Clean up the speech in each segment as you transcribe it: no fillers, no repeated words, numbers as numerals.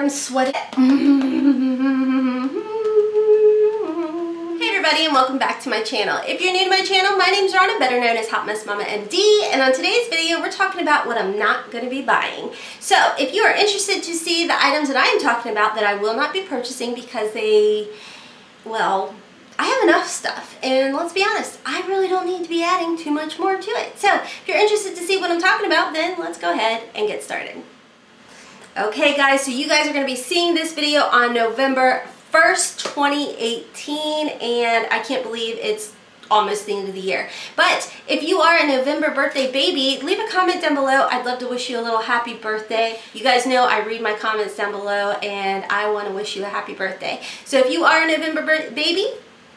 I'm sweating. Hey everybody, and welcome back to my channel. If you're new to my channel, my name's Rhonda, better known as HotmessmommaMD, and on today's video we're talking about what I'm not going to be buying. So if you are interested to see the items that I am talking about that I will not be purchasing because well, I have enough stuff, and let's be honest, I really don't need to be adding too much more to it. So if you're interested to see what I'm talking about, then let's go ahead and get started. Okay guys, so you guys are going to be seeing this video on November 1st, 2018, and I can't believe it's almost the end of the year. But if you are a November birthday baby, leave a comment down below. I'd love to wish you a little happy birthday. You guys know I read my comments down below, and I want to wish you a happy birthday. So if you are a November baby,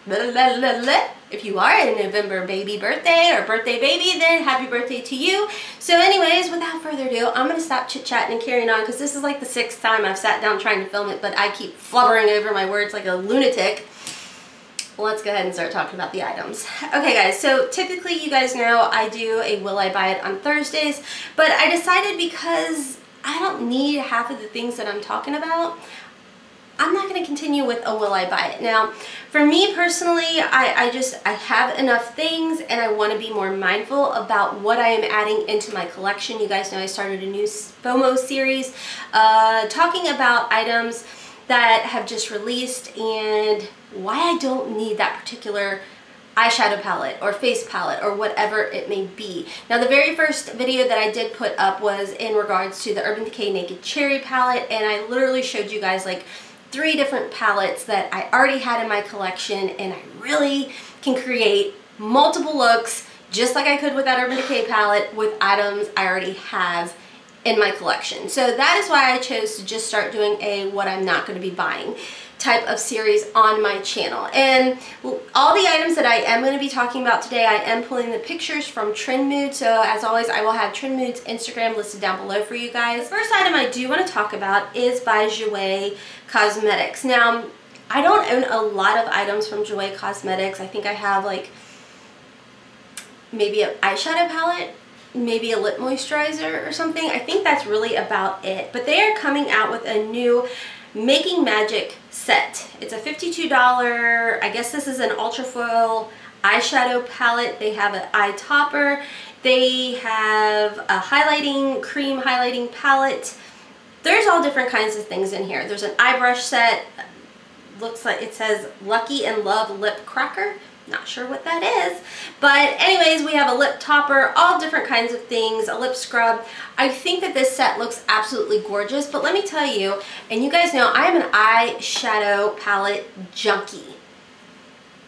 if you are a November baby birthday or birthday baby, then happy birthday to you. So anyways, without further ado, I'm going to stop chit-chatting and carrying on because this is like the 6th time I've sat down trying to film it, but I keep flubbering over my words like a lunatic. Let's go ahead and start talking about the items. Okay guys, so typically you guys know I do a Will I Buy It on Thursdays, but I decided because I don't need half of the things that I'm talking about, I'm not going to continue with a Will I Buy It. Now, for me personally, I have enough things, and I want to be more mindful about what I am adding into my collection. You guys know I started a new FOMO series talking about items that have just released and why I don't need that particular eyeshadow palette or face palette or whatever it may be. Now the very first video that I did put up was in regards to the Urban Decay Naked Cherry palette, and I literally showed you guys like 3 different palettes that I already had in my collection, and I really can create multiple looks just like I could with that Urban Decay palette with items I already have in my collection. So that is why I chose to just start doing a what I'm not going to be buying type of series on my channel. And all the items that I am going to be talking about today, I am pulling the pictures from Trend Mood. So as always, I will have Trend Mood's Instagram listed down below for you guys. The first item I do want to talk about is by Jouer Cosmetics. Now, I don't own a lot of items from Jouer Cosmetics. I think I have like maybe an eyeshadow palette, maybe a lip moisturizer or something. I think that's really about it. But they are coming out with a new Making Magic set. It's a $52, I guess this is an ultra foil eyeshadow palette. They have an eye topper. They have a cream highlighting palette. There's all different kinds of things in here. There's an eye brush set. Looks like it says Lucky and Love Lip Cracker. Not sure what that is, but anyways, we have a lip topper, all different kinds of things, a lip scrub. I think that this set looks absolutely gorgeous, but let me tell you, and you guys know I am an eyeshadow palette junkie.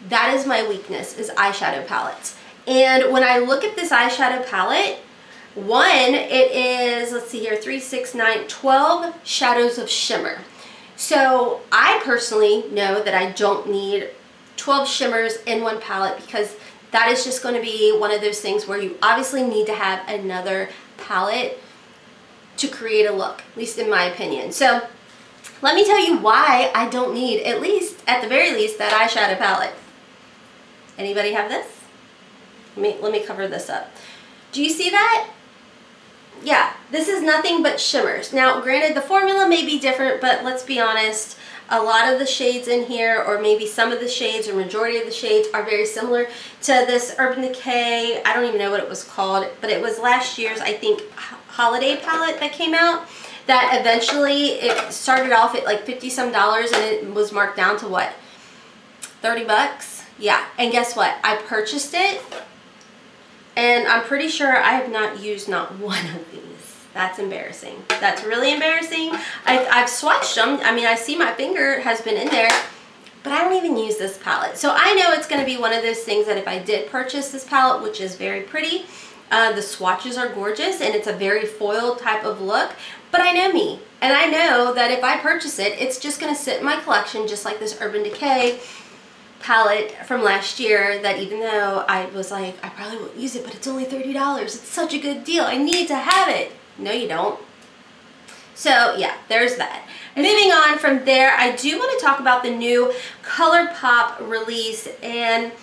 That is my weakness, is eyeshadow palettes. And when I look at this eyeshadow palette, one, it is, let's see here, 3, 6, 9, 12 shadows of shimmer. So I personally know that I don't need 12 shimmers in one palette because that is just going to be one of those things where you obviously need to have another palette to create a look, at least in my opinion. So let me tell you why I don't need, at the very least, that eyeshadow palette. Anybody have this? Let me cover this up. Do you see that? Yeah, this is nothing but shimmers. Now, granted, the formula may be different, but let's be honest, a lot of the shades in here, or maybe some of the shades, or majority of the shades, are very similar to this Urban Decay, I don't even know what it was called, but it was last year's, I think, holiday palette that came out, that eventually, it started off at like $50 some and it was marked down to what, 30 bucks? Yeah, and guess what? I purchased it, and I'm pretty sure I have not used not one of these. That's embarrassing. That's really embarrassing. I've swatched them. I mean, I see my finger has been in there, but I don't even use this palette. So I know it's going to be one of those things that if I did purchase this palette, which is very pretty, the swatches are gorgeous and it's a very foil type of look, but I know me. And I know that if I purchase it, it's just going to sit in my collection just like this Urban Decay palette from last year that even though I was like, I probably won't use it, but it's only $30. It's such a good deal. I need to have it. No, you don't. So yeah, there's that. Moving on from there, I do want to talk about the new ColourPop release, and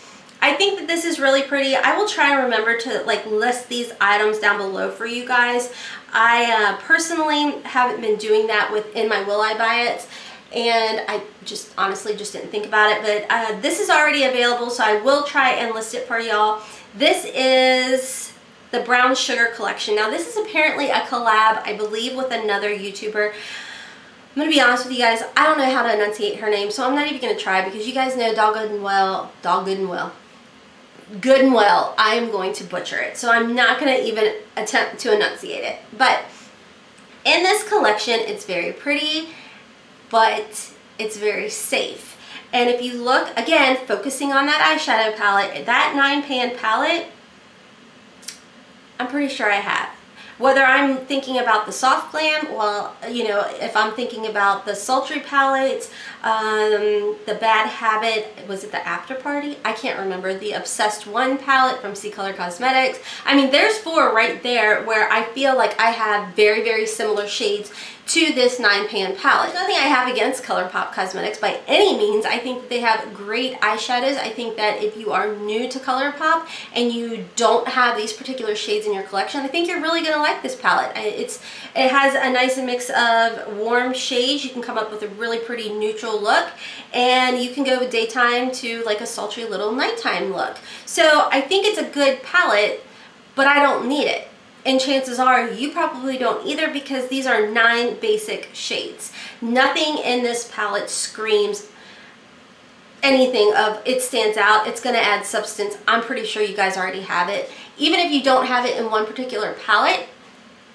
I think that this is really pretty. I will try and remember to like list these items down below for you guys. I personally haven't been doing that within my Will I Buy It, and I just honestly just didn't think about it, but this is already available, so I will try and list it for y'all. This is the Brown Sugar collection. Now this is apparently a collab, I believe, with another YouTuber. I'm going to be honest with you guys, I don't know how to enunciate her name, so I'm not even going to try, because you guys know good and well, I am going to butcher it. So I'm not going to even attempt to enunciate it. But in this collection, it's very pretty, but it's very safe. And if you look, again, focusing on that eyeshadow palette, that 9-pan palette, I'm pretty sure I have. Whether I'm thinking about the Soft Glam, well, you know, if I'm thinking about the Sultry palette, the Bad Habit, was it the After Party? I can't remember. The Obsessed One palette from Jouer Cosmetics. I mean, there's 4 right there where I feel like I have very, very similar shades to this 9-pan palette. There's nothing I have against ColourPop Cosmetics by any means. I think that they have great eyeshadows. I think that if you are new to ColourPop and you don't have these particular shades in your collection, I think you're really going to like this palette. It has a nice mix of warm shades. You can come up with a really pretty neutral look, and you can go with daytime to like a sultry little nighttime look. So I think it's a good palette, but I don't need it. And chances are you probably don't either, because these are 9 basic shades. Nothing in this palette screams anything of it stands out. It's going to add substance. I'm pretty sure you guys already have it. Even if you don't have it in one particular palette,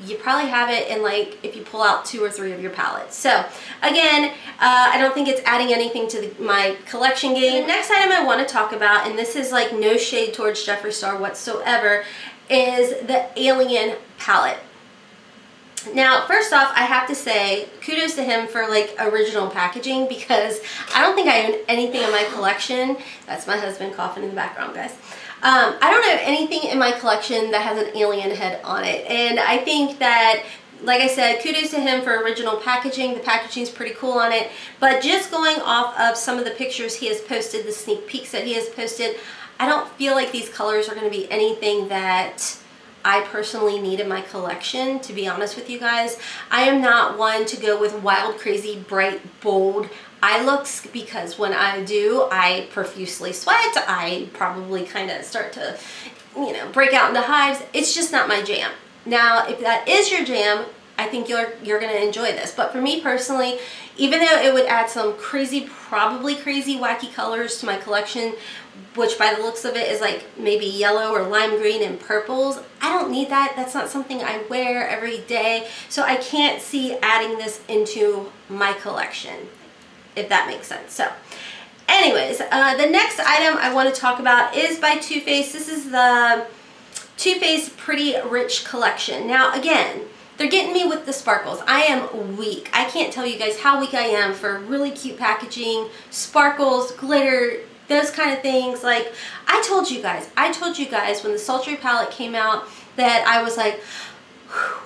you probably have it in, like, if you pull out 2 or 3 of your palettes. So again, I don't think it's adding anything to my collection game. The next item I want to talk about, and this is like no shade towards Jefree Star whatsoever, is the Alien Palette. Now, first off, I have to say kudos to him for like original packaging, because I don't think I own anything in my collection. That's my husband coughing in the background, guys. I don't have anything in my collection that has an alien head on it, and I think that, like I said, kudos to him for original packaging. The packaging is pretty cool on it, but just going off of some of the pictures he has posted, the sneak peeks that he has posted, I don't feel like these colors are going to be anything that I personally need in my collection, to be honest with you guys. I am not one to go with wild, crazy, bright, bold eye looks, because when I do, I profusely sweat. I probably kind of start to, you know, break out into hives. It's just not my jam. Now, if that is your jam, I think you're going to enjoy this. But for me personally, even though it would add some crazy, probably crazy, wacky colors to my collection, which by the looks of it is like maybe yellow or lime green and purples, I don't need that. That's not something I wear every day. So I can't see adding this into my collection, if that makes sense. So anyways, the next item I want to talk about is by Too Faced. This is the Too Faced Pretty Rich collection. Now again, they're getting me with the sparkles. I am weak. I can't tell you guys how weak I am for really cute packaging, sparkles, glitter, those kind of things. Like I told you guys when the Sultry palette came out that I was like, whew,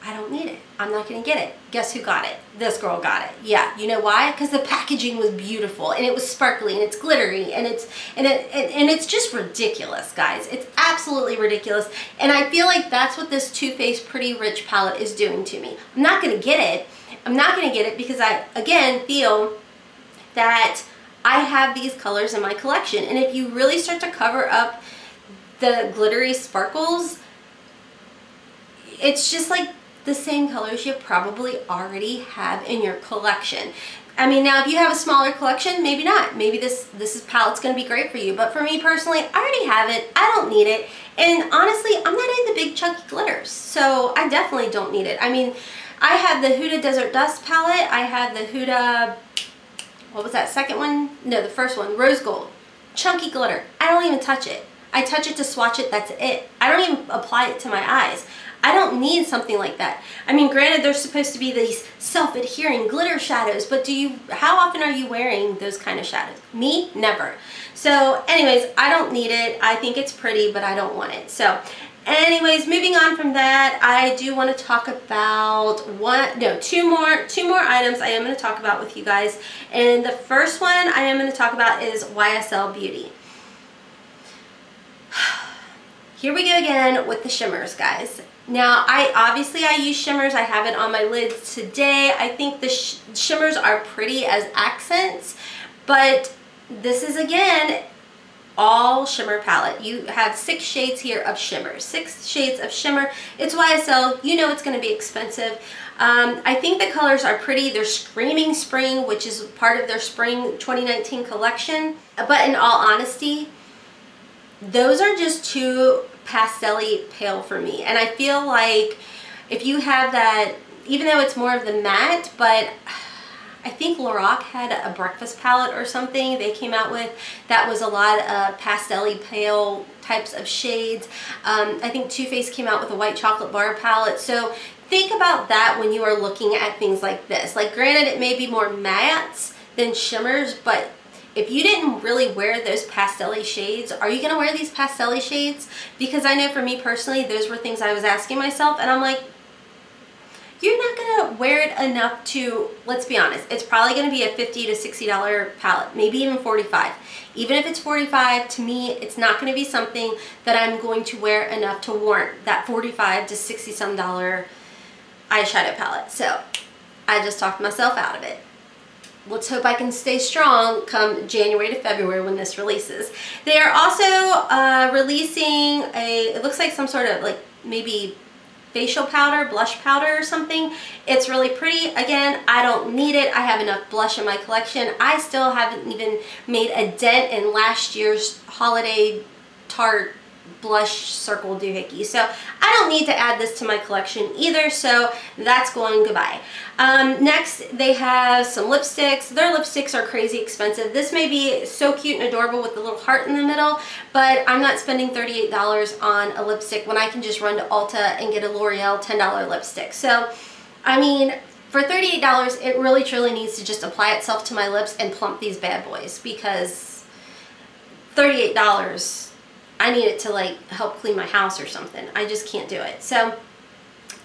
I don't need it. I'm not going to get it. Guess who got it? This girl got it. Yeah, you know why? Because the packaging was beautiful, and it was sparkly, and it's glittery, and it's just ridiculous, guys. It's absolutely ridiculous, and I feel like that's what this Too Faced Pretty Rich palette is doing to me. I'm not going to get it. I'm not going to get it because I, again, feel that I have these colors in my collection, and if you really start to cover up the glittery sparkles, it's just like the same colors you probably already have in your collection. I mean, now if you have a smaller collection, maybe not. Maybe this palette's going to be great for you. But for me personally, I already have it. I don't need it. And honestly, I'm not into big chunky glitters, so I definitely don't need it. I mean, I have the Huda Desert Dust palette. I have the Huda, what was that second one? No, the first one, Rose Gold. Chunky glitter. I don't even touch it. I touch it to swatch it, that's it. I don't even apply it to my eyes. I don't need something like that. I mean, granted, there's supposed to be these self-adhering glitter shadows, but how often are you wearing those kind of shadows? Me? Never. So anyways, I don't need it. I think it's pretty, but I don't want it. So anyways, moving on from that, I do want to talk about two more items I am going to talk about with you guys. And the first one I am going to talk about is YSL Beauty. here we go again with the shimmers, guys. Now, I use shimmers. I have it on my lids today. I think the shimmers are pretty as accents, but this is, again, all shimmer palette. You have 6 shades here of shimmer. 6 shades of shimmer. It's YSL. You know it's going to be expensive. I think the colors are pretty. They're screaming spring, which is part of their spring 2019 collection. But in all honesty, those are just too pastel-y pale for me. And I feel like if you have that, even though it's more of the matte, but I think Lorac had a breakfast palette or something they came out with that was a lot of pastel-y pale types of shades. I think Too Faced came out with a white chocolate bar palette. So think about that when you are looking at things like this. Like, granted, it may be more mattes than shimmers, but if you didn't really wear those pastel-y shades, are you going to wear these pastel-y shades? Because I know for me personally, those were things I was asking myself, and I'm like, you're not going to wear it enough to, let's be honest, it's probably going to be a $50 to $60 palette, maybe even $45. Even if it's $45, to me, it's not going to be something that I'm going to wear enough to warrant that $45 to $60 some eyeshadow palette. So I just talked myself out of it. Let's hope I can stay strong come January to February when this releases. They are also releasing it looks like some sort of like maybe facial powder, blush powder or something. It's really pretty. Again, I don't need it. I have enough blush in my collection. I still haven't even made a dent in last year's holiday Tarte blush circle doohickey. So I don't need to add this to my collection either, so that's going goodbye. Next, they have some lipsticks. Their lipsticks are crazy expensive. This may be so cute and adorable with the little heart in the middle, but I'm not spending $38 on a lipstick when I can just run to Ulta and get a L'Oreal $10 lipstick. So, I mean, for $38, it really truly needs to just apply itself to my lips and plump these bad boys, because $38, I need it to like help clean my house or something. I just can't do it. So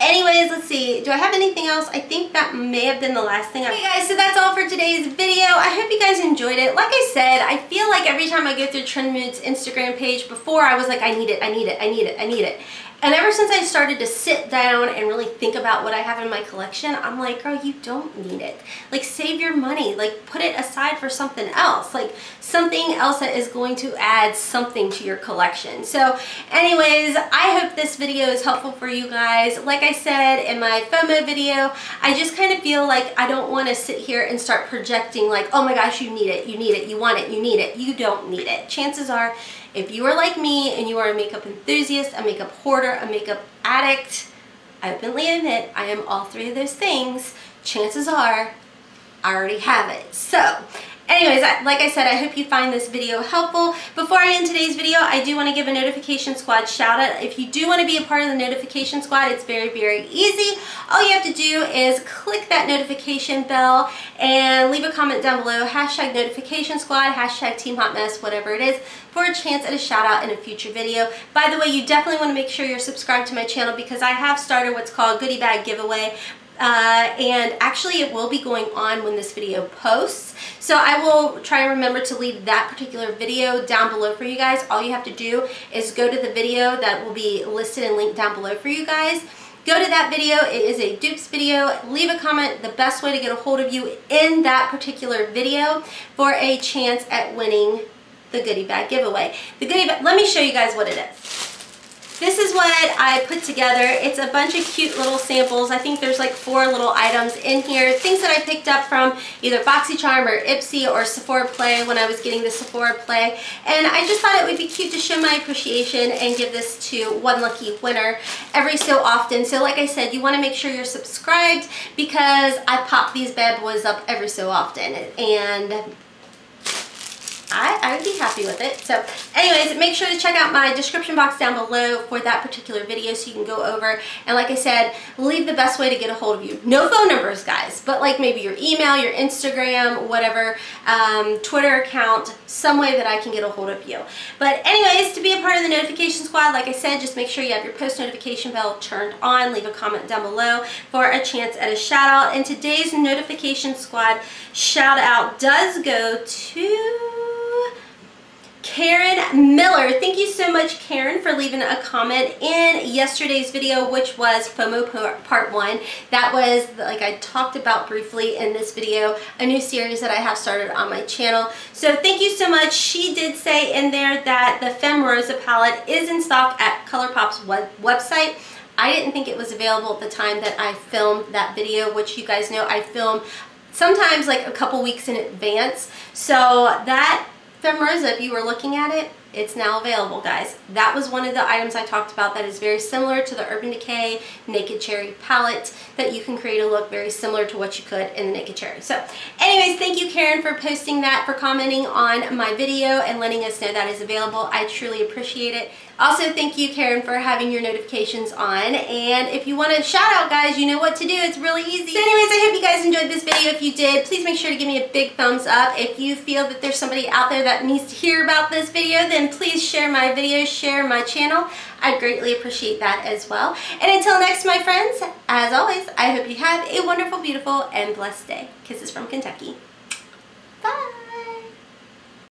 anyways, let's see. Do I have anything else? I think that may have been the last thing. Okay guys, so that's all for today's video. I hope you guys enjoyed it. Like I said, I feel like every time I go through Trend Mood's Instagram page, before I was like, I need it, I need it, I need it, I need it. And ever since I started to sit down and really think about what I have in my collection, I'm like, girl, you don't need it. Like, save your money. Like, put it aside for something else. Like, something else that is going to add something to your collection. So, anyways, I hope this video is helpful for you guys. Like I said in my FOMO video, I just kind of feel like I don't want to sit here and start projecting like, oh my gosh, you need it, you need it, you want it, you need it. You don't need it. Chances are, if you are like me and you are a makeup enthusiast, a makeup hoarder, a makeup addict, I openly admit I am all 3 of those things, chances are I already have it. So anyways, like I said, I hope you find this video helpful. Before I end today's video, I do want to give a Notification Squad shout out. If you do want to be a part of the Notification Squad, it's very, very easy. All you have to do is click that notification bell and leave a comment down below, hashtag Notification Squad, hashtag Team Hot Mess, whatever it is, for a chance at a shout out in a future video. By the way, you definitely want to make sure you're subscribed to my channel, because I have started what's called Goodie Bag Giveaway. And actually it will be going on when this video posts, so I will try and remember to leave that particular video down below for you guys. All you have to do is go to the video that will be listed and linked down below for you guys. Go to that video. It is a dupes video. Leave a comment, the best way to get a hold of you in that particular video, for a chance at winning the goodie bag giveaway. The goodie bag, let me show you guys what it is. This is what I put together. It's a bunch of cute little samples. I think there's like 4 little items in here. Things that I picked up from either Boxy-charm or Ipsy or Sephora Play when I was getting the Sephora Play. And I just thought it would be cute to show my appreciation and give this to one lucky winner every so often. So like I said, you want to make sure you're subscribed, because I pop these bad boys up every so often. And I would be happy with it. So anyways, make sure to check out my description box down below for that particular video, so you can go over and, like I said, leave the best way to get a hold of you. No phone numbers, guys, but like maybe your email, your Instagram, whatever, Twitter account, some way that I can get a hold of you. But anyways, to be a part of the Notification Squad, like I said, just make sure you have your post notification bell turned on. Leave a comment down below for a chance at a shout out. And today's Notification Squad shout out does go to Karen Miller. Thank you so much, Karen, for leaving a comment in yesterday's video, which was FOMO part 1. That was, like I talked about briefly in this video, a new series that I have started on my channel. So thank you so much. She did say in there that the Femme Rosa palette is in stock at ColourPop's website. I didn't think it was available at the time that I filmed that video, which you guys know I film sometimes like a couple weeks in advance. So that Femme Rosa, if you were looking at it, it's now available, guys. That was one of the items I talked about that is very similar to the Urban Decay Naked Cherry palette, that you can create a look very similar to what you could in the Naked Cherry. So anyways, thank you, Karen, for posting that, for commenting on my video and letting us know that is available. I truly appreciate it. Also, thank you, Karen, for having your notifications on. And if you want a shout out, guys, you know what to do. It's really easy. So anyways, I hope you guys enjoyed this video. If you did, please make sure to give me a big thumbs up. If you feel that there's somebody out there that needs to hear about this video, then please share my video, share my channel. I'd greatly appreciate that as well. And until next, my friends, as always, I hope you have a wonderful, beautiful, and blessed day. Kisses from Kentucky.